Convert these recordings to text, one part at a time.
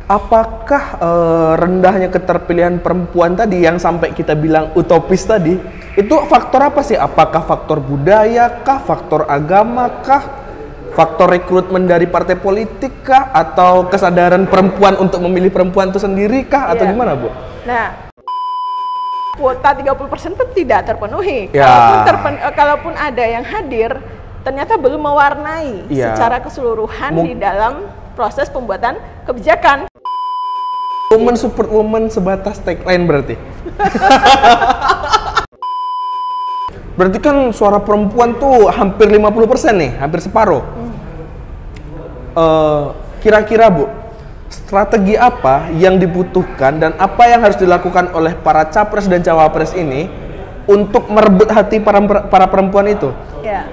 apakah rendahnya keterpilihan perempuan tadi yang sampai kita bilang utopis tadi, itu faktor apa sih? Apakah faktor budaya kah, faktor agama kah, faktor rekrutmen dari partai politik kah, atau kesadaran perempuan untuk memilih perempuan itu sendiri kah, atau gimana, Bu? Nah, kuota 30% itu tidak terpenuhi. Ya. Kalaupun ada yang hadir, ternyata belum mewarnai secara keseluruhan di dalam proses pembuatan kebijakan. Woman support woman sebatas tagline berarti. Berarti kan suara perempuan tuh hampir 50% nih, hampir separuh. Kira-kira Bu, strategi apa yang dibutuhkan dan apa yang harus dilakukan oleh para capres dan cawapres ini untuk merebut hati para perempuan itu? Ya.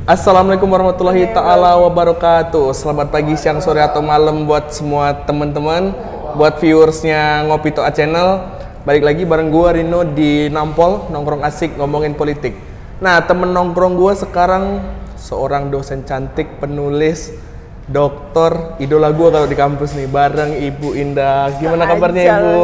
Assalamualaikum warahmatullahi ta'ala wabarakatuh. Selamat pagi, siang, sore, atau malam buat semua teman-teman, buat viewersnya Ngopi Toa Channel. Balik lagi bareng gua Rino di Nampol, nongkrong asik ngomongin politik. Nah, temen nongkrong gua sekarang seorang dosen cantik, penulis, dokter, idola gua kalau di kampus nih, bareng Ibu Indah. Gimana kabarnya, Ibu?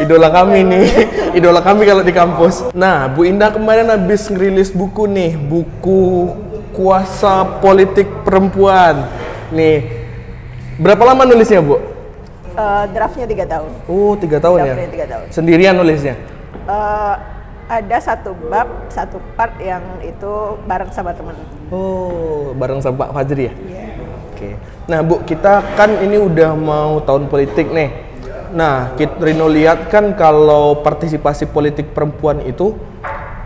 Idola kami nih, idola kami kalau di kampus. Nah, Bu Indah kemarin habis ngerilis buku nih, buku Kuasa Politik Perempuan. Nih, berapa lama nulisnya, Bu? Draftnya 3 tahun. Oh, 3 tahun ya? Draftnya 3 tahun. Sendirian nulisnya? Ada satu bab, satu part yang itu bareng sama teman. Oh, bareng sama Pak Fajri ya? Iya. Oke. Nah, Bu, kita kan ini udah mau tahun politik nih. Nah, Rino lihat kan kalau partisipasi politik perempuan itu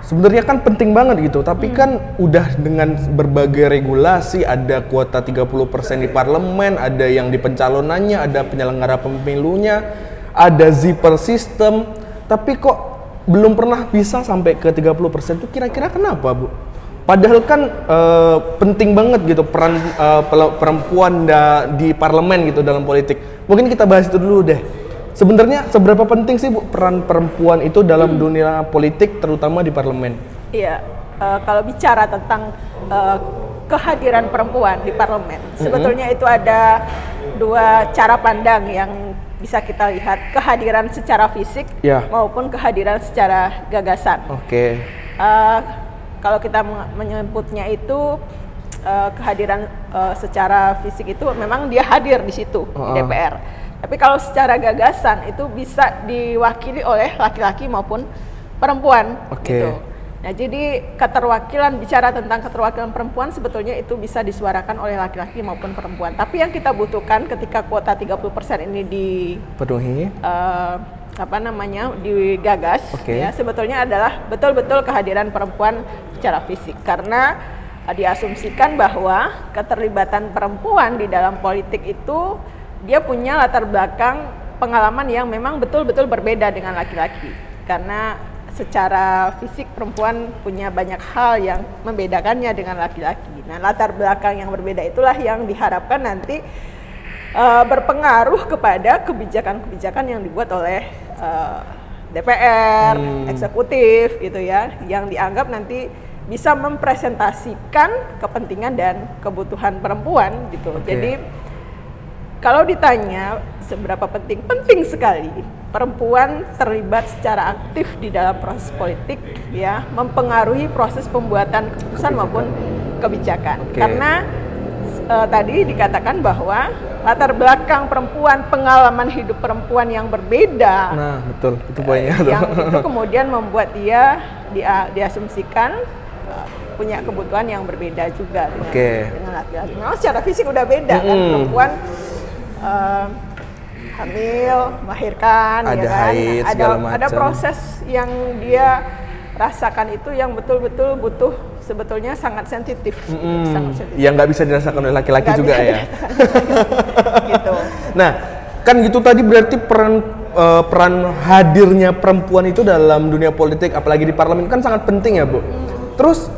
sebenarnya kan penting banget gitu, tapi kan udah dengan berbagai regulasi, ada kuota 30% di parlemen, ada yang di pencalonannya, ada penyelenggara pemilunya, ada zipper system, tapi kok belum pernah bisa sampai ke 30%. Itu kira-kira kenapa, Bu? Padahal kan penting banget gitu peran perempuan di parlemen gitu dalam politik. Mungkin kita bahas itu dulu deh. Sebenarnya seberapa penting sih, Bu, peran perempuan itu dalam dunia politik, terutama di parlemen? Iya, kalau bicara tentang kehadiran perempuan di parlemen, sebetulnya itu ada dua cara pandang yang bisa kita lihat, kehadiran secara fisik maupun kehadiran secara gagasan. Oke. Kalau kita menyebutnya itu kehadiran secara fisik itu memang dia hadir di situ di DPR. Tapi kalau secara gagasan itu bisa diwakili oleh laki-laki maupun perempuan. Gitu. Nah, jadi bicara tentang keterwakilan perempuan sebetulnya itu bisa disuarakan oleh laki-laki maupun perempuan. Tapi yang kita butuhkan ketika kuota 30% ini dipenuhi, digagas, ya, sebetulnya adalah betul-betul kehadiran perempuan secara fisik. Karena diasumsikan bahwa keterlibatan perempuan di dalam politik itu dia punya latar belakang pengalaman yang memang betul-betul berbeda dengan laki-laki. Karena secara fisik perempuan punya banyak hal yang membedakannya dengan laki-laki. Nah, latar belakang yang berbeda itulah yang diharapkan nanti berpengaruh kepada kebijakan-kebijakan yang dibuat oleh DPR, eksekutif gitu ya, yang dianggap nanti bisa mempresentasikan kepentingan dan kebutuhan perempuan gitu. Jadi kalau ditanya seberapa penting, penting sekali perempuan terlibat secara aktif di dalam proses politik, ya, mempengaruhi proses pembuatan keputusan maupun kebijakan. Karena tadi dikatakan bahwa latar belakang perempuan, pengalaman hidup perempuan yang berbeda. Nah, betul, itu poinnya. Yang itu kemudian membuat dia diasumsikan punya kebutuhan yang berbeda juga dengan laki-laki. Memang secara fisik udah beda kan, perempuan hamil, melahirkan, ada haid, ada proses yang dia rasakan itu yang betul-betul butuh, sebetulnya sangat sensitif. Yang nggak bisa dirasakan oleh laki-laki juga ya. Gitu. Nah, kan gitu tadi berarti peran hadirnya perempuan itu dalam dunia politik, apalagi di parlemen kan sangat penting ya, Bu. Terus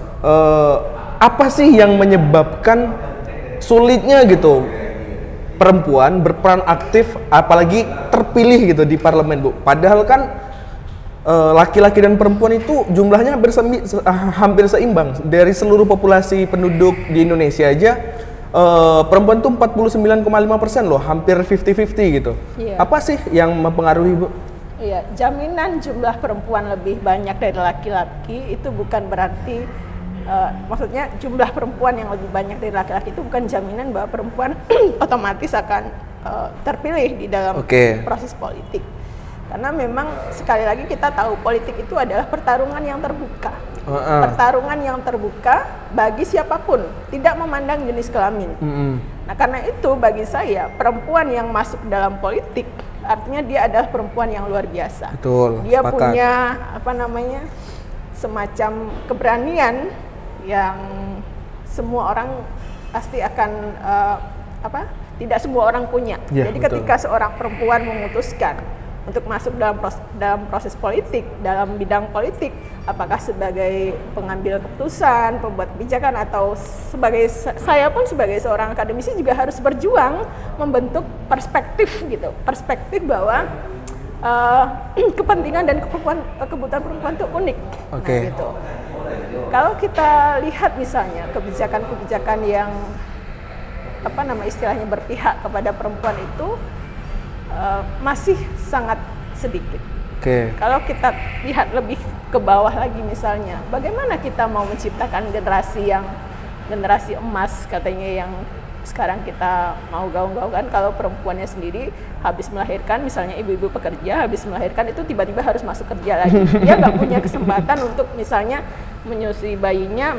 apa sih yang menyebabkan sulitnya gitu perempuan berperan aktif, apalagi terpilih gitu di parlemen, Bu? Padahal kan laki-laki dan perempuan itu jumlahnya hampir seimbang. Dari seluruh populasi penduduk di Indonesia aja, perempuan tuh 49,5% loh, hampir 50-50 gitu. Iya. Apa sih yang mempengaruhi, Bu? Iya, jaminan jumlah perempuan lebih banyak dari laki-laki itu bukan berarti, maksudnya jumlah perempuan yang lebih banyak dari laki-laki itu bukan jaminan bahwa perempuan otomatis akan terpilih di dalam proses politik. Karena memang sekali lagi kita tahu politik itu adalah pertarungan yang terbuka. Pertarungan yang terbuka bagi siapapun, tidak memandang jenis kelamin. Nah, karena itu bagi saya perempuan yang masuk dalam politik artinya dia adalah perempuan yang luar biasa. Betul, dia sepakat. Punya semacam keberanian yang semua orang pasti akan tidak semua orang punya. Ya, jadi betul. ketika seorang perempuan memutuskan untuk masuk dalam proses politik, dalam bidang politik, apakah sebagai pengambil keputusan, pembuat kebijakan, atau saya pun sebagai seorang akademisi juga harus berjuang membentuk perspektif gitu, perspektif bahwa kepentingan dan kebutuhan perempuan itu unik. Nah, gitu. Kalau kita lihat misalnya kebijakan-kebijakan yang istilahnya berpihak kepada perempuan itu masih sangat sedikit. Kalau kita lihat lebih ke bawah lagi misalnya, bagaimana kita mau menciptakan generasi emas katanya yang sekarang kita mau gaung-gaungkan, kalau perempuannya sendiri habis melahirkan, misalnya ibu-ibu pekerja habis melahirkan itu tiba-tiba harus masuk kerja lagi. Dia nggak punya kesempatan untuk misalnya menyusui bayinya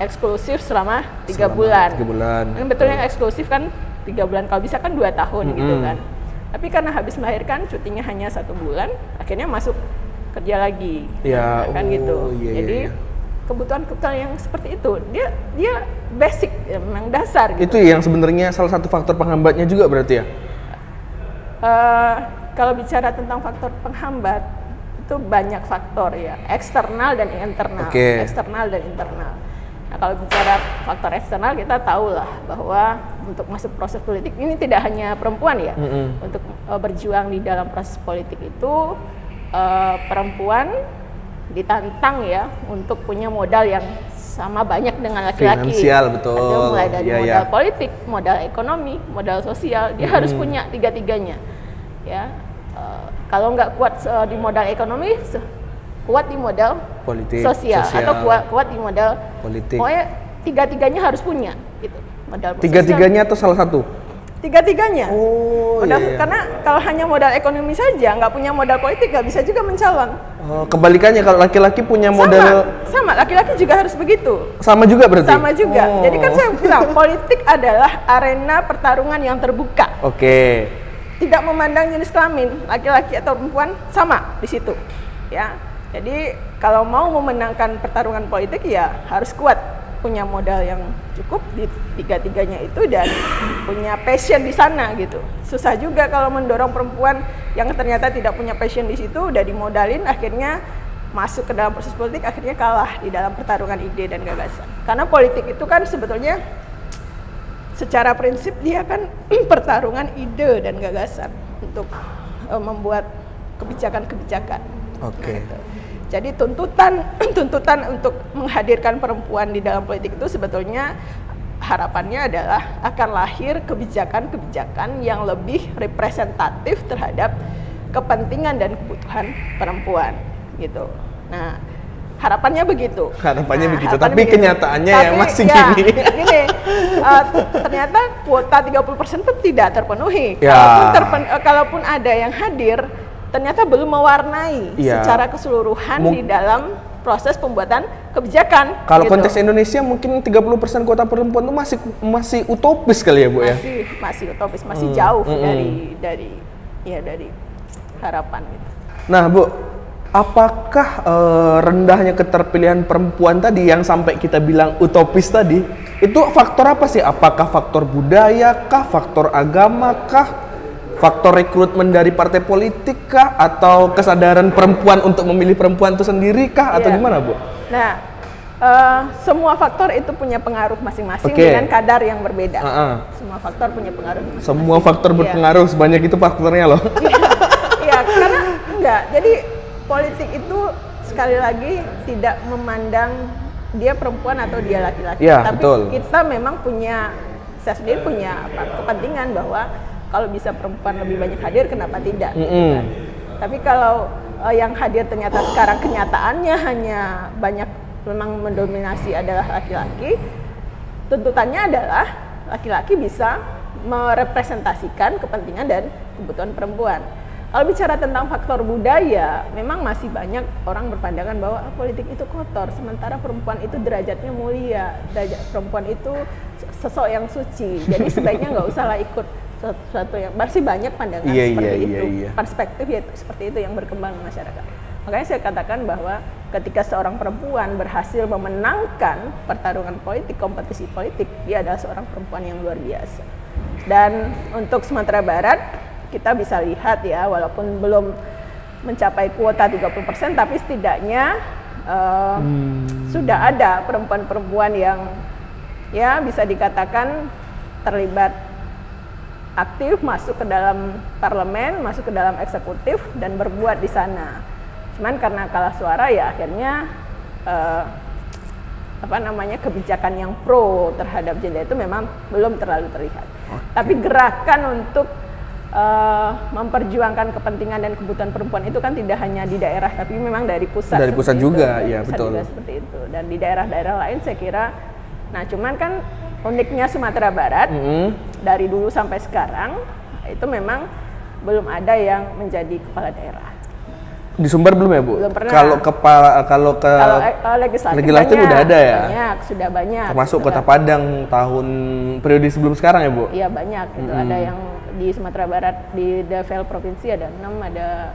eksklusif selama 3 bulan. 3 bulan. Betulnya eksklusif kan 3 bulan, kalau bisa kan 2 tahun gitu kan. Tapi karena habis melahirkan cutinya hanya 1 bulan, akhirnya masuk kerja lagi. Ya, kan gitu. Iya, jadi kebutuhan yang seperti itu dia basic, memang dasar gitu. Itu yang sebenarnya salah satu faktor penghambatnya juga berarti ya? Kalau bicara tentang faktor penghambat itu banyak faktor ya, eksternal dan internal. Eksternal dan internal. Nah, kalau bicara faktor eksternal, kita tahu lah bahwa untuk masuk proses politik ini tidak hanya perempuan ya. Untuk berjuang di dalam proses politik itu perempuan ditantang ya untuk punya modal yang sama banyak dengan laki-laki. Finansial, betul. Ada mulai dari modal politik, modal ekonomi, modal sosial, dia harus punya tiga-tiganya. Ya, kalau nggak kuat di modal ekonomi, kuat di modal politik, sosial, atau kuat di modal politik. Pokoknya tiga-tiganya harus punya gitu. Modal tiga-tiganya atau salah satu? Tiga-tiganya. Karena kalau hanya modal ekonomi saja, nggak punya modal politik, nggak bisa juga mencalon. Kebalikannya, kalau laki-laki punya modal sama laki-laki juga harus begitu. Sama juga berarti? Sama juga. Jadi kan saya bilang politik adalah arena pertarungan yang terbuka. Tidak memandang jenis kelamin, laki-laki atau perempuan sama di situ. Ya. Jadi kalau mau memenangkan pertarungan politik ya harus kuat, punya modal yang cukup di tiga-tiganya itu dan punya passion di sana gitu. Susah juga kalau mendorong perempuan yang ternyata tidak punya passion di situ, udah dimodalin akhirnya masuk ke dalam proses politik akhirnya kalah di dalam pertarungan ide dan gagasan. Karena politik itu kan sebetulnya secara prinsip dia kan pertarungan ide dan gagasan untuk membuat kebijakan-kebijakan. Gitu. Jadi tuntutan untuk menghadirkan perempuan di dalam politik itu sebetulnya harapannya adalah akan lahir kebijakan-kebijakan yang lebih representatif terhadap kepentingan dan kebutuhan perempuan gitu. Nah, harapannya begitu. Tapi kenyataannya yang masih gini. Ternyata kuota 30% itu tidak terpenuhi. Kalaupun ada yang hadir, ternyata belum mewarnai secara keseluruhan di dalam proses pembuatan kebijakan. Kalau konteks Indonesia mungkin 30% kuota perempuan itu masih utopis kali ya, Bu ya? Masih utopis, masih jauh dari harapan gitu. Nah, Bu, apakah rendahnya keterpilihan perempuan tadi yang sampai kita bilang utopis tadi, itu faktor apa sih? Apakah faktor budaya kah, faktor agama kah? Faktor rekrutmen dari partai politik kah? Atau kesadaran perempuan untuk memilih perempuan itu sendiri kah? Atau gimana, Bu? Nah, semua faktor itu punya pengaruh masing-masing dengan kadar yang berbeda. Semua faktor punya pengaruh masing-masing. Semua faktor berpengaruh, sebanyak itu faktornya loh. Iya, karena enggak. Jadi politik itu sekali lagi tidak memandang dia perempuan atau dia laki-laki, Ya, tapi betul. kita memang punya, saya sendiri punya kepentingan bahwa kalau bisa perempuan lebih banyak hadir, kenapa tidak? Gitu kan. Tapi kalau yang hadir ternyata sekarang kenyataannya hanya banyak memang mendominasi adalah laki-laki, tuntutannya adalah laki-laki bisa merepresentasikan kepentingan dan kebutuhan perempuan. Kalau bicara tentang faktor budaya, memang masih banyak orang berpandangan bahwa politik itu kotor, sementara perempuan itu derajatnya mulia, derajat perempuan itu sosok yang suci. Jadi sebaiknya nggak usahlah ikut sesuatu yang masih banyak pandangan seperti itu, perspektif ya seperti itu yang berkembang di masyarakat. Makanya saya katakan bahwa ketika seorang perempuan berhasil memenangkan pertarungan politik, kompetisi politik, dia adalah seorang perempuan yang luar biasa. Dan untuk Sumatera Barat, kita bisa lihat ya, walaupun belum mencapai kuota 30%, tapi setidaknya sudah ada perempuan-perempuan yang ya bisa dikatakan terlibat aktif, masuk ke dalam parlemen, masuk ke dalam eksekutif, dan berbuat di sana. Cuman karena kalah suara ya akhirnya kebijakan yang pro terhadap gender itu memang belum terlalu terlihat. Tapi gerakan untuk memperjuangkan kepentingan dan kebutuhan perempuan itu kan tidak hanya di daerah, tapi memang dari pusat. Dari pusat juga, ya betul. Juga seperti itu. Dan di daerah-daerah lain saya kira, nah cuman kan uniknya Sumatera Barat dari dulu sampai sekarang itu memang belum ada yang menjadi kepala daerah. Di Sumber belum ya, Bu? Belum pernah. Kalau legislatif banyak, udah ada ya? Banyak, sudah banyak. Termasuk gitu Kota kan. Padang tahun periode sebelum sekarang ya, Bu? Iya banyak, itu ada yang di Sumatera Barat, di level provinsi ada 6, ada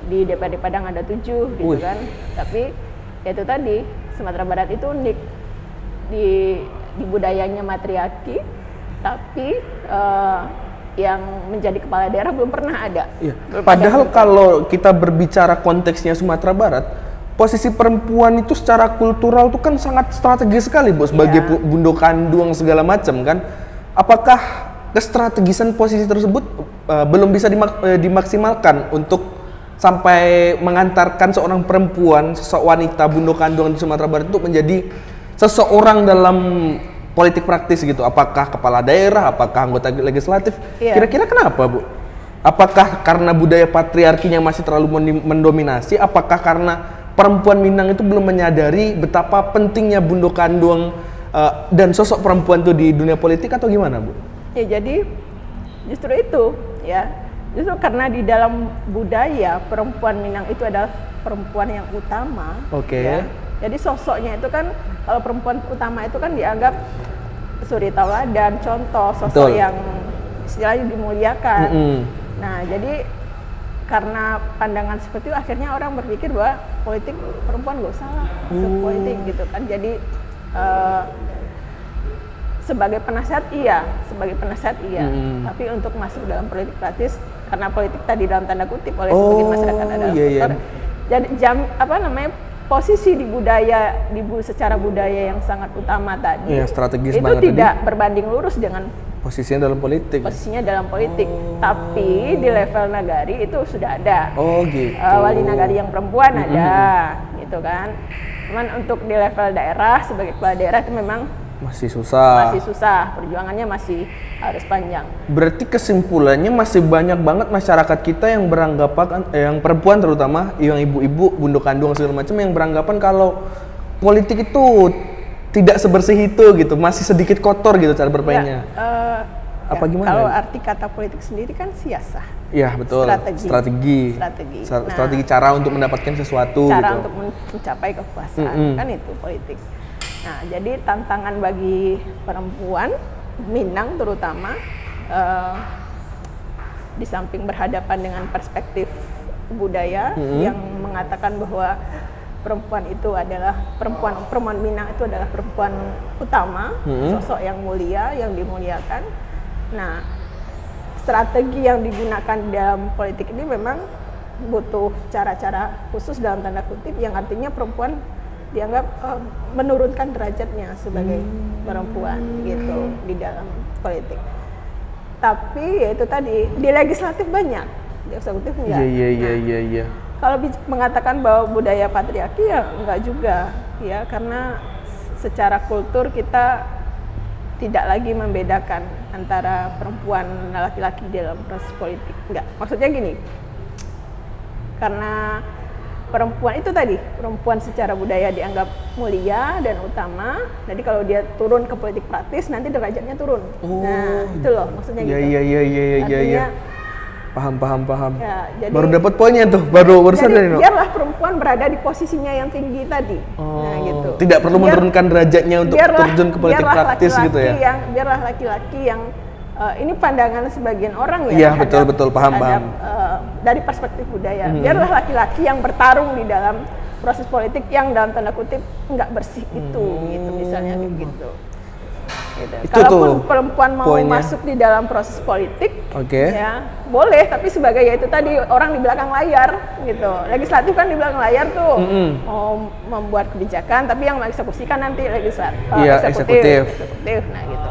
di DPRD Padang ada 7 gitu kan. Tapi ya itu tadi, Sumatera Barat itu unik di budayanya matriarki, tapi yang menjadi kepala daerah belum pernah ada. Iya. Padahal kalau kita berbicara konteksnya Sumatera Barat, posisi perempuan itu secara kultural itu kan sangat strategis sekali, Bu, sebagai bundo kandung segala macam kan. Apakah kestrategisan posisi tersebut belum bisa dimaksimalkan untuk sampai mengantarkan seorang perempuan, sosok wanita bundo kandung di Sumatera Barat itu menjadi seseorang dalam politik praktis gitu? Apakah kepala daerah, apakah anggota legislatif? Kira-kira kenapa, Bu? Apakah karena budaya patriarkinya masih terlalu mendominasi? Apakah karena perempuan Minang itu belum menyadari betapa pentingnya bundo kandung dan sosok perempuan itu di dunia politik, atau gimana, Bu? Ya jadi justru itu ya, justru karena di dalam budaya perempuan Minang itu adalah perempuan yang utama. Ya. Jadi sosoknya itu kan, kalau perempuan utama itu kan dianggap suri tauladan, contoh, sosok yang istilahnya dimuliakan. Nah, jadi karena pandangan seperti itu akhirnya orang berpikir bahwa politik perempuan gak usah lah masuk politik gitu kan. Jadi sebagai penasihat iya, tapi untuk masuk dalam politik praktis, karena politik tadi dalam tanda kutip oleh sebagian masyarakat adalah kotor. Jadi posisi di budaya, secara budaya yang sangat utama tadi, strategis itu banget tidak berbanding lurus dengan posisinya dalam politik. Tapi di level nagari itu sudah ada. Wali nagari yang perempuan ada, gitu kan. Cuman untuk di level daerah, sebagai kepala daerah itu memang masih susah, perjuangannya masih harus panjang. Berarti kesimpulannya masih banyak banget masyarakat kita yang beranggapan, yang perempuan terutama, yang ibu-ibu, bundo kandung segala macam, yang beranggapan kalau politik itu tidak sebersih itu gitu, masih sedikit kotor gitu cara bermainnya. Apa gimana? Kalau arti kata politik sendiri kan siasah. Iya betul. Strategi cara untuk mendapatkan sesuatu. Cara gitu. Untuk mencapai kekuasaan kan itu politik. Nah, jadi tantangan bagi perempuan Minang terutama di samping berhadapan dengan perspektif budaya yang mengatakan bahwa perempuan itu adalah perempuan Minang itu adalah perempuan utama, sosok yang mulia, yang dimuliakan. Nah, strategi yang digunakan dalam politik ini memang butuh cara-cara khusus dalam tanda kutip, yang artinya perempuan dianggap menurunkan derajatnya sebagai perempuan gitu di dalam politik. Tapi ya itu tadi, di legislatif banyak, di eksekutif enggak. Iya. Kalau mengatakan bahwa budaya patriarki ya enggak juga ya, karena secara kultur kita tidak lagi membedakan antara perempuan dan laki-laki dalam proses politik. Enggak, maksudnya gini, karena perempuan itu tadi, perempuan secara budaya dianggap mulia dan utama. Jadi kalau dia turun ke politik praktis nanti derajatnya turun. Nah, itu loh maksudnya gitu. Iya. Paham. Ya, jadi, baru dapat poinnya tuh, baru jadi biarlah perempuan berada di posisinya yang tinggi tadi. Nah, gitu. Tidak perlu menurunkan derajatnya untuk terjun ke politik praktis gitu ya. Biarlah laki-laki yang ini pandangan sebagian orang ya. Iya, betul, paham. Dari perspektif budaya, biarlah laki-laki yang bertarung di dalam proses politik yang dalam tanda kutip nggak bersih itu, gitu misalnya gitu. Kalaupun perempuan mau masuk di dalam proses politik, ya boleh, tapi sebagai ya itu tadi orang di belakang layar, gitu. Legislatif kan di belakang layar tuh, mau membuat kebijakan, tapi yang mengeksekusikan nanti eksekutif, nah gitu.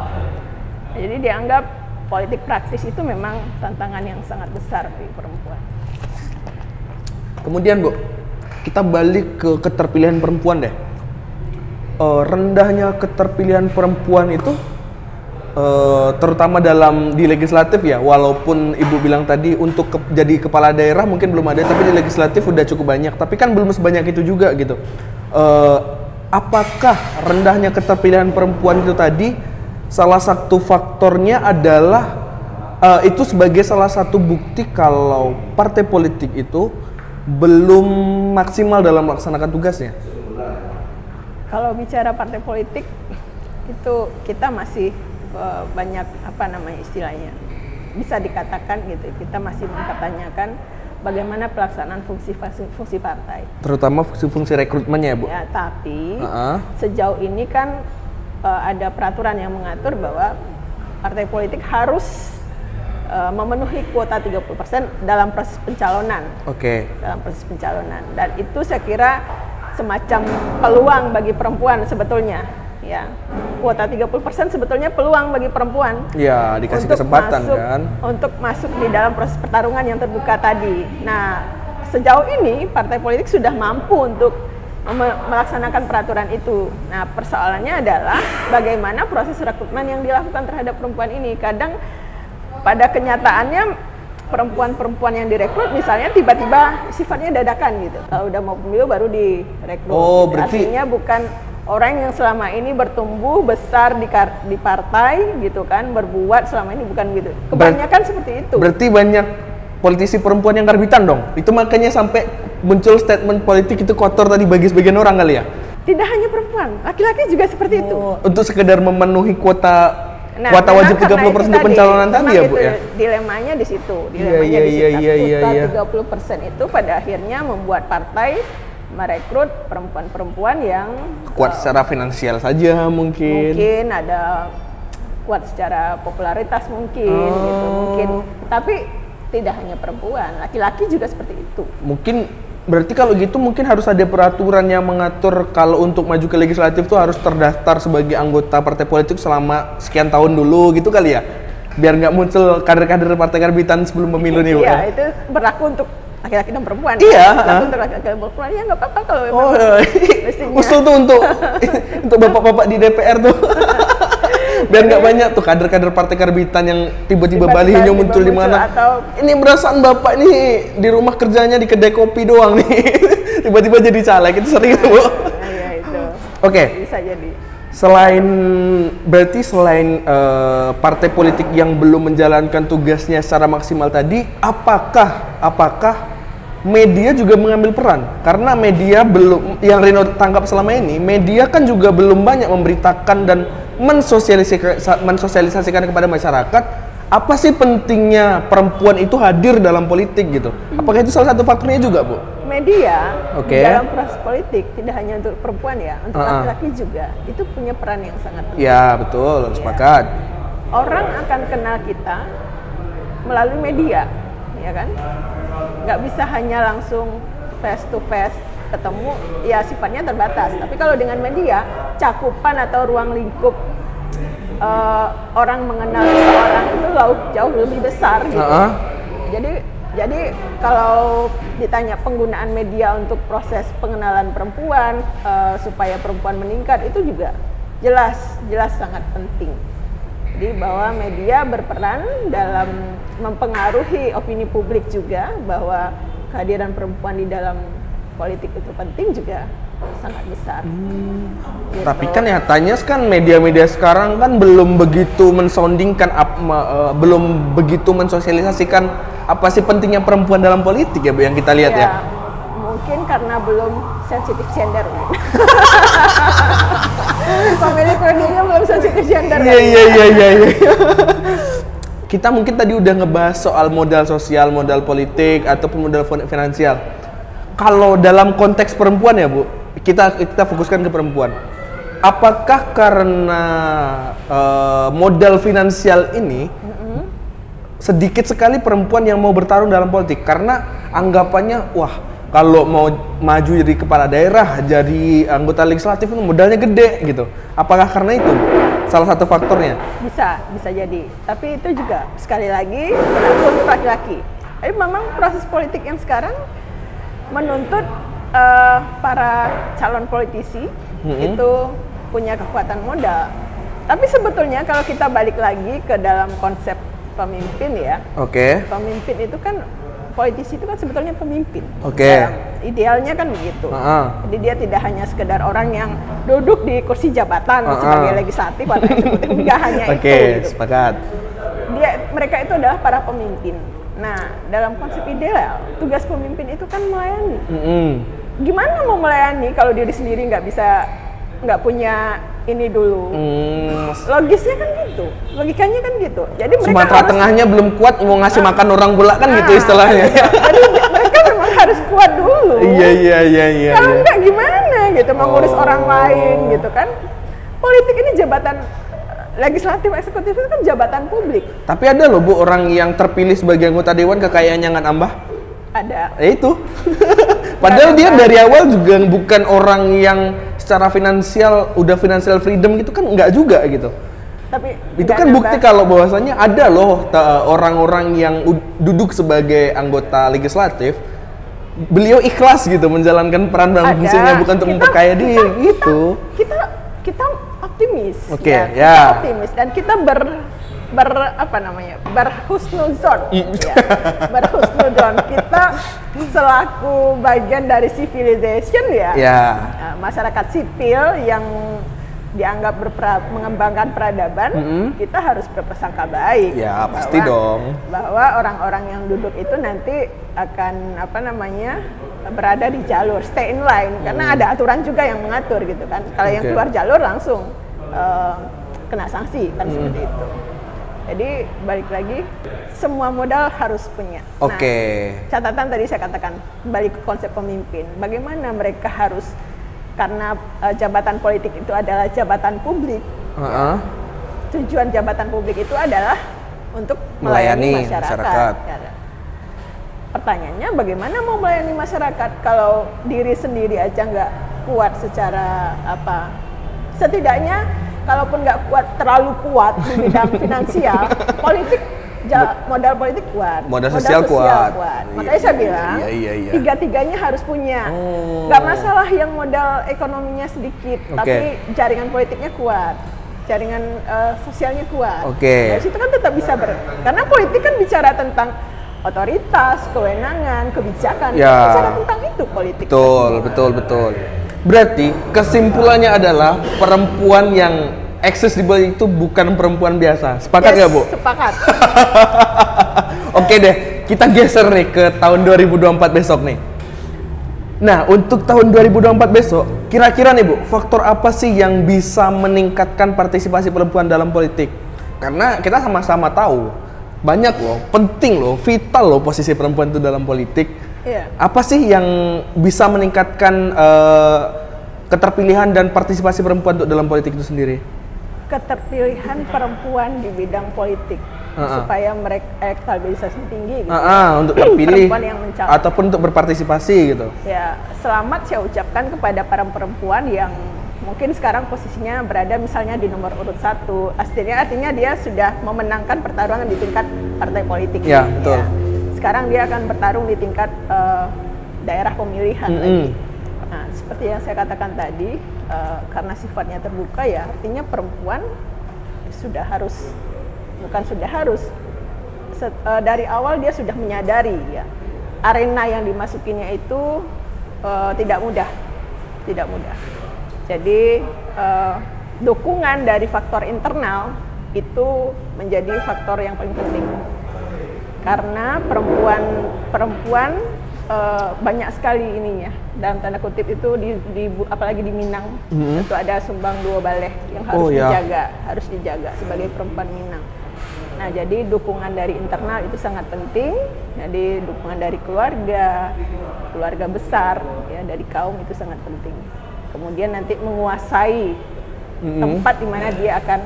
Jadi dianggap politik praktis itu memang tantangan yang sangat besar bagi perempuan. Kemudian Bu, kita balik ke keterpilihan perempuan deh. Rendahnya keterpilihan perempuan itu terutama di legislatif ya, walaupun Ibu bilang tadi untuk jadi kepala daerah mungkin belum ada, tapi di legislatif udah cukup banyak, tapi kan belum sebanyak itu juga gitu. Apakah rendahnya keterpilihan perempuan itu tadi salah satu faktornya adalah itu sebagai salah satu bukti kalau partai politik itu belum maksimal dalam melaksanakan tugasnya? Kalau bicara partai politik itu kita masih banyak istilahnya, bisa dikatakan gitu, kita masih mempertanyakan bagaimana pelaksanaan fungsi partai, terutama fungsi rekrutmennya ya Bu. Ya, tapi sejauh ini kan ada peraturan yang mengatur bahwa partai politik harus memenuhi kuota 30% dalam proses pencalonan. Dalam proses pencalonan, dan itu saya kira semacam peluang bagi perempuan sebetulnya, ya. Kuota 30% sebetulnya peluang bagi perempuan. Ya, dikasih kesempatan kan untuk masuk di dalam proses pertarungan yang terbuka tadi. Nah, sejauh ini partai politik sudah mampu untuk melaksanakan peraturan itu. Nah, persoalannya adalah bagaimana proses rekrutmen yang dilakukan terhadap perempuan ini. Kadang pada kenyataannya perempuan-perempuan yang direkrut misalnya tiba-tiba sifatnya dadakan gitu. Kalau udah mau pemilu baru direkrut. Berarti artinya bukan orang yang selama ini bertumbuh besar di partai gitu kan, berbuat selama ini, bukan gitu. Kebanyakan seperti itu. Berarti banyak politisi perempuan yang karbitan dong. Itu makanya sampai muncul statement politik itu kotor tadi bagi sebagian orang kali ya. Tidak hanya perempuan, laki-laki juga seperti itu. Untuk sekedar memenuhi kuota wajib 30% di pencalonan tadi ya Bu ya? Dilemanya di situ. Kuota 30% itu pada akhirnya membuat partai merekrut perempuan-perempuan yang kuat secara finansial saja mungkin ada kuat secara popularitas mungkin, tapi tidak hanya perempuan, laki-laki juga seperti itu. Mungkin berarti kalau gitu mungkin harus ada peraturan yang mengatur kalau untuk maju ke legislatif tuh harus terdaftar sebagai anggota partai politik selama sekian tahun dulu gitu kali ya, biar nggak muncul kader-kader partai karbitan sebelum pemilu nih Bu. Iya, itu berlaku untuk laki-laki dan perempuan. Iya. Untuk laki-laki dan perempuan ya nggak apa-apa kalau memang mestinya. Usul tuh untuk bapak-bapak di DPR tuh. Biar nggak banyak tuh kader-kader partai karbitan yang tiba-tiba balihonya muncul di mana. Ini berasaan bapak ini di rumah kerjanya di kedai kopi doang nih. Tiba-tiba jadi caleg, itu sering tuh Bu. Iya itu. Bisa jadi. Berarti selain partai politik yang belum menjalankan tugasnya secara maksimal tadi, apakah media juga mengambil peran? Karena media belum, yang Rino tangkap selama ini, media kan juga belum banyak memberitakan dan mensosialisasikan kepada masyarakat apa sih pentingnya perempuan itu hadir dalam politik gitu. Apakah itu salah satu faktornya juga Bu? Media dalam proses politik tidak hanya untuk perempuan ya, untuk laki-laki juga itu punya peran yang sangat penting. Ya betul, sepakat. Orang akan kenal kita melalui media, ya kan? Nggak bisa hanya langsung face to face ketemu, ya sifatnya terbatas. Tapi kalau dengan media, cakupan atau ruang lingkup orang mengenal seseorang itu jauh lebih besar gitu. Jadi Jadi kalau ditanya penggunaan media untuk proses pengenalan perempuan supaya perempuan meningkat, itu juga jelas sangat penting. Jadi bahwa media berperan dalam mempengaruhi opini publik juga, bahwa kehadiran perempuan di dalam politik itu penting juga sangat besar. Gitu. Tapi kan nyatanya kan media-media sekarang kan belum begitu mensoundingkan, belum begitu mensosialisasikan apa sih pentingnya perempuan dalam politik ya Bu, yang kita lihat ya. Mungkin karena belum sensitif gender. Pemilik medianya belum sensitif gender. Iya. Kita mungkin tadi udah ngebahas soal modal sosial, modal politik ataupun modal finansial. Kalau dalam konteks perempuan ya Bu, kita fokuskan ke perempuan. Apakah karena modal finansial ini sedikit sekali perempuan yang mau bertarung dalam politik? Karena anggapannya, wah kalau mau maju jadi kepala daerah, jadi anggota legislatif itu modalnya gede gitu. Apakah karena itu salah satu faktornya? Bisa jadi. Tapi itu juga sekali lagi berlaku laki-laki. Tapi memang proses politik yang sekarang menuntut para calon politisi itu punya kekuatan modal. Tapi sebetulnya kalau kita balik lagi ke dalam konsep pemimpin ya, pemimpin itu kan, politisi itu kan sebetulnya pemimpin. Idealnya kan begitu. Jadi dia tidak hanya sekedar orang yang duduk di kursi jabatan sebagai legislatif atau eksekutif, enggak hanya itu. Gitu. Sepakat. Mereka itu adalah para pemimpin. Nah, dalam konsep ideal, tugas pemimpin itu kan melayani. Gimana mau melayani kalau diri sendiri nggak punya ini dulu? Logisnya kan gitu, logikanya kan gitu. Jadi mereka Sumatera Tengahnya belum kuat, mau ngasih makan orang pula kan gitu istilahnya. Jadi mereka memang harus kuat dulu. Iya. Kalau nggak gimana gitu, mengurus orang lain gitu kan. Politik ini jabatan legislatif, eksekutif itu kan jabatan publik. Tapi ada loh Bu, orang yang terpilih sebagai anggota dewan kekayaannya nggak nambah? Ada. Itu. Padahal dia dari awal juga bukan orang yang secara finansial udah financial freedom gitu kan, nggak juga gitu. Tapi itu kan bukti kalau bahwasannya ada loh orang-orang yang duduk sebagai anggota legislatif, beliau ikhlas gitu menjalankan peran dan fungsinya, bukan untuk memperkaya diri gitu. Kita optimis, kita optimis dan kita berhusnuzon, berhusnuzon. Kita selaku bagian dari civilization masyarakat sipil yang dianggap mengembangkan peradaban, kita harus berprasangka baik. Ya pasti dong. Bahwa orang-orang yang duduk itu nanti akan berada di jalur, stay in line, karena ada aturan juga yang mengatur gitu kan. Kalau yang keluar jalur langsung kena sanksi kan, seperti itu. Jadi balik lagi, semua modal harus punya. Nah, catatan tadi saya katakan, balik ke konsep pemimpin. Bagaimana mereka harus, karena jabatan politik itu adalah jabatan publik. Tujuan jabatan publik itu adalah untuk melayani masyarakat. Pertanyaannya, bagaimana mau melayani masyarakat kalau diri sendiri aja nggak kuat secara setidaknya kalaupun nggak terlalu kuat di bidang finansial, modal politik kuat, modal sosial kuat. Makanya saya bilang tiga-tiganya harus punya. Nggak masalah yang modal ekonominya sedikit, tapi jaringan politiknya kuat, jaringan sosialnya kuat. Dari situ kan tetap bisa karena politik kan bicara tentang otoritas, kewenangan, kebijakan, bicara tentang itu politik. Betul. Berarti kesimpulannya adalah perempuan yang eksis di politik itu bukan perempuan biasa. Sepakat nggak Bu? Sepakat. Oke deh, kita geser nih ke tahun 2024 besok nih. Nah, untuk tahun 2024 besok, kira-kira nih Bu, faktor apa sih yang bisa meningkatkan partisipasi perempuan dalam politik? Karena kita sama-sama tahu, banyak loh, penting loh, vital loh posisi perempuan itu dalam politik. Apa sih yang bisa meningkatkan keterpilihan dan partisipasi perempuan untuk dalam politik itu sendiri? Keterpilihan perempuan di bidang politik supaya mereka elektabilitasnya tinggi gitu. Untuk terpilih yang ataupun untuk berpartisipasi gitu. Ya, selamat saya ucapkan kepada para perempuan yang mungkin sekarang posisinya berada misalnya di nomor urut 1. Artinya dia sudah memenangkan pertarungan di tingkat partai politik. Ya, betul. Sekarang dia akan bertarung di tingkat daerah pemilihan lagi. Nah, seperti yang saya katakan tadi, karena sifatnya terbuka ya, artinya perempuan sudah harus, bukan sudah harus, dari awal dia sudah menyadari ya, arena yang dimasukinya itu tidak mudah. Jadi dukungan dari faktor internal itu menjadi faktor yang paling penting. Karena perempuan banyak sekali ininya, dalam tanda kutip itu apalagi di Minang, itu ada sumbang 2 baleh yang harus dijaga sebagai perempuan Minang. Nah, jadi dukungan dari internal itu sangat penting. Jadi dukungan dari keluarga besar ya, dari kaum itu sangat penting. Kemudian nanti menguasai tempat di mana dia akan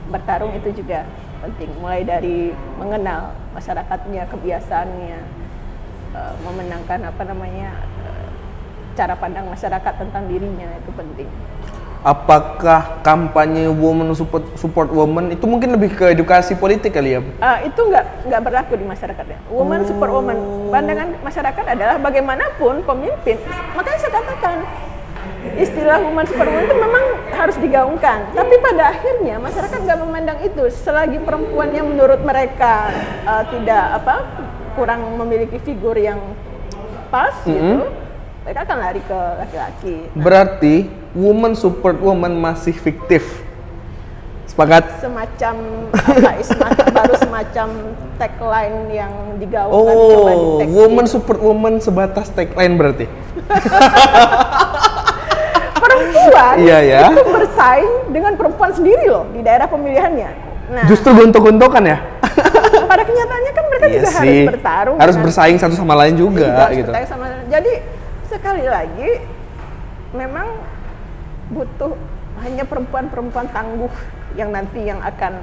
bertarung itu juga penting. Mulai dari mengenal masyarakatnya, kebiasaannya, memenangkan cara pandang masyarakat tentang dirinya, itu penting. Apakah kampanye woman support woman itu mungkin lebih ke edukasi politik kali ya? Itu nggak berlaku di masyarakat ya. Woman support woman, pandangan masyarakat adalah bagaimanapun pemimpin. Makanya saya katakan istilah woman support woman itu memang harus digaungkan. Tapi pada akhirnya masyarakat nggak memandang itu. Selagi perempuan yang menurut mereka kurang memiliki figur yang pas gitu, mereka akan lari ke laki-laki. Berarti woman support woman masih fiktif. Sepakat? Semacam baru semacam tagline yang digaungkan, coba di woman support woman sebatas tagline berarti. Perempuan itu bersaing dengan perempuan sendiri loh di daerah pemilihannya. Nah, justru gontok-gontokan ya? Pada kenyataannya kan mereka juga harus bertarung, harus bersaing satu sama lain juga gitu. Jadi sekali lagi memang butuh hanya perempuan-perempuan tangguh yang nanti yang akan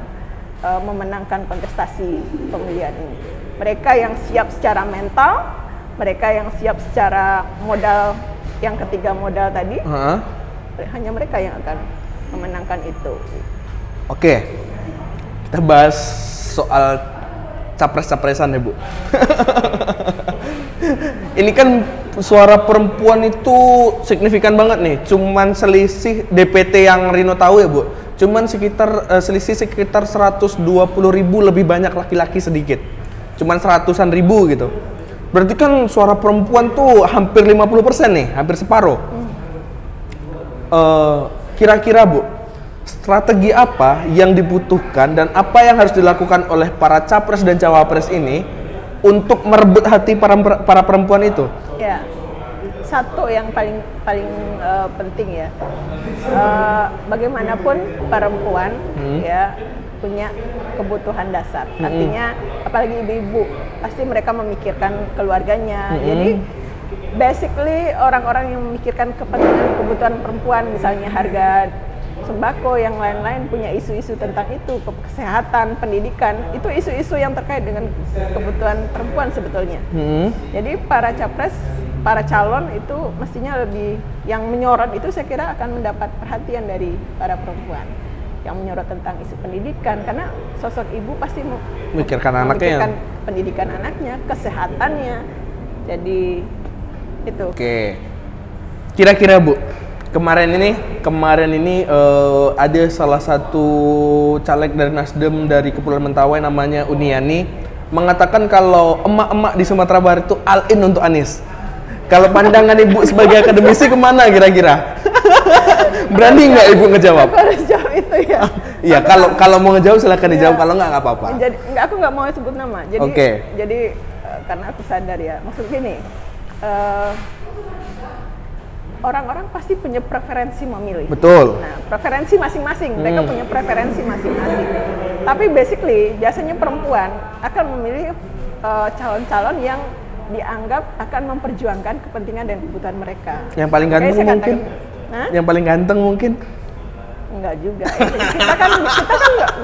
memenangkan kontestasi pemilihan ini. Mereka yang siap secara mental, mereka yang siap secara modal, yang ketiga modal tadi, hanya mereka yang akan memenangkan itu. Oke, kita bahas soal capres-capresan ya Bu. Ini kan suara perempuan itu signifikan banget nih. Cuman selisih DPT yang Rino tahu ya Bu. Cuman selisih sekitar 120.000 lebih banyak laki-laki sedikit. Cuman 100-an ribu gitu. Berarti kan suara perempuan tuh hampir 50% nih, hampir separuh. Kira-kira Bu, strategi apa yang dibutuhkan dan apa yang harus dilakukan oleh para capres dan cawapres ini untuk merebut hati para perempuan itu? Ya, satu yang paling penting ya, bagaimanapun perempuan ya punya kebutuhan dasar. Artinya apalagi ibu-ibu pasti mereka memikirkan keluarganya. Jadi basically orang-orang yang memikirkan kebutuhan perempuan, misalnya harga sembako, yang lain-lain, punya isu-isu tentang itu, kesehatan, pendidikan, itu isu-isu yang terkait dengan kebutuhan perempuan sebetulnya. Jadi para capres, para calon itu mestinya lebih, yang menyorot itu saya kira akan mendapat perhatian dari para perempuan, yang menyorot tentang isu pendidikan, karena sosok ibu pasti memikirkan pendidikan anaknya, kesehatannya. Jadi itu. Oke. Kira-kira Bu, kemarin ini ada salah satu caleg dari Nasdem dari Kepulauan Mentawai namanya Uniani mengatakan kalau emak-emak di Sumatera Barat itu all in untuk Anies. Kalau pandangan Ibu sebagai akademisi kemana kira-kira? Berani nggak Ibu ngejawab? Aku harus jawab itu ya. Iya, kalau mau ngejawab silakan dijawab, kalau nggak apa-apa. Jadi aku nggak mau sebut nama. Jadi karena aku sadar ya, maksud gini, orang-orang pasti punya preferensi memilih. Betul. Nah, preferensi masing-masing, mereka punya preferensi masing-masing. Tapi basically biasanya perempuan akan memilih calon-calon yang dianggap akan memperjuangkan kepentingan dan kebutuhan mereka. Yang paling ganteng mungkin? Yang paling ganteng mungkin? Enggak juga.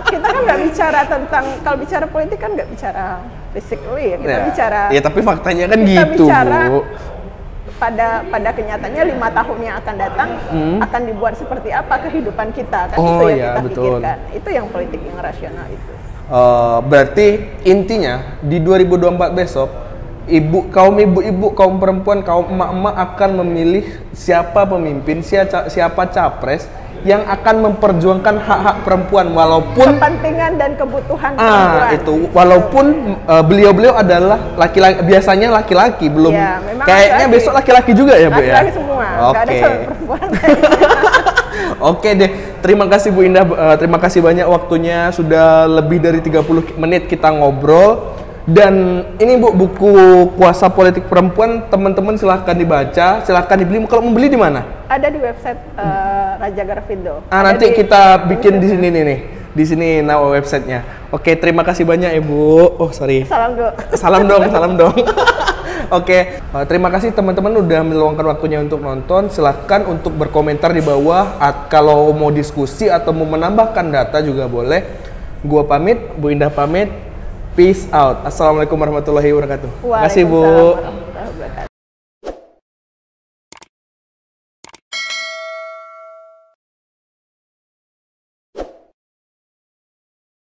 Kita kan nggak bicara tentang, kalau bicara politik kan nggak bicara physically ya. Kita bicara. Ya tapi faktanya kan kita gitu. Bicara pada kenyataannya 5 tahun yang akan datang akan dibuat seperti apa kehidupan kita, kan itu yang kita pikirkan. Itu yang politik yang rasional itu. Berarti intinya di 2024 besok kaum ibu-ibu, kaum perempuan, kaum emak-emak akan memilih siapa pemimpin, siapa capres yang akan memperjuangkan hak-hak perempuan walaupun kepentingan dan kebutuhan perempuan. Itu walaupun beliau-beliau adalah laki-laki, biasanya laki-laki, belum ya, kayaknya laki-laki. Besok laki-laki juga ya, Bu ya? Laki-laki semua. Oke. Perempuan. Oke deh, terima kasih Bu Indah, terima kasih banyak waktunya, sudah lebih dari 30 menit kita ngobrol. Dan ini Bu, buku Kuasa Politik Perempuan, teman-teman silahkan dibaca, silahkan dibeli. Kalau membeli di mana? Ada di website Raja Garvindo. Nanti kita bikin di sini nih, di sini nama websitenya. Oke, terima kasih banyak Ibu. Oh sorry. Salam dong. Salam dong. Oke, terima kasih teman-teman udah meluangkan waktunya untuk nonton. Silahkan untuk berkomentar di bawah. Kalau mau diskusi atau mau menambahkan data juga boleh. Gua pamit, Bu Indah pamit. Peace out. Assalamualaikum warahmatullahi wabarakatuh. Terima kasih Bu.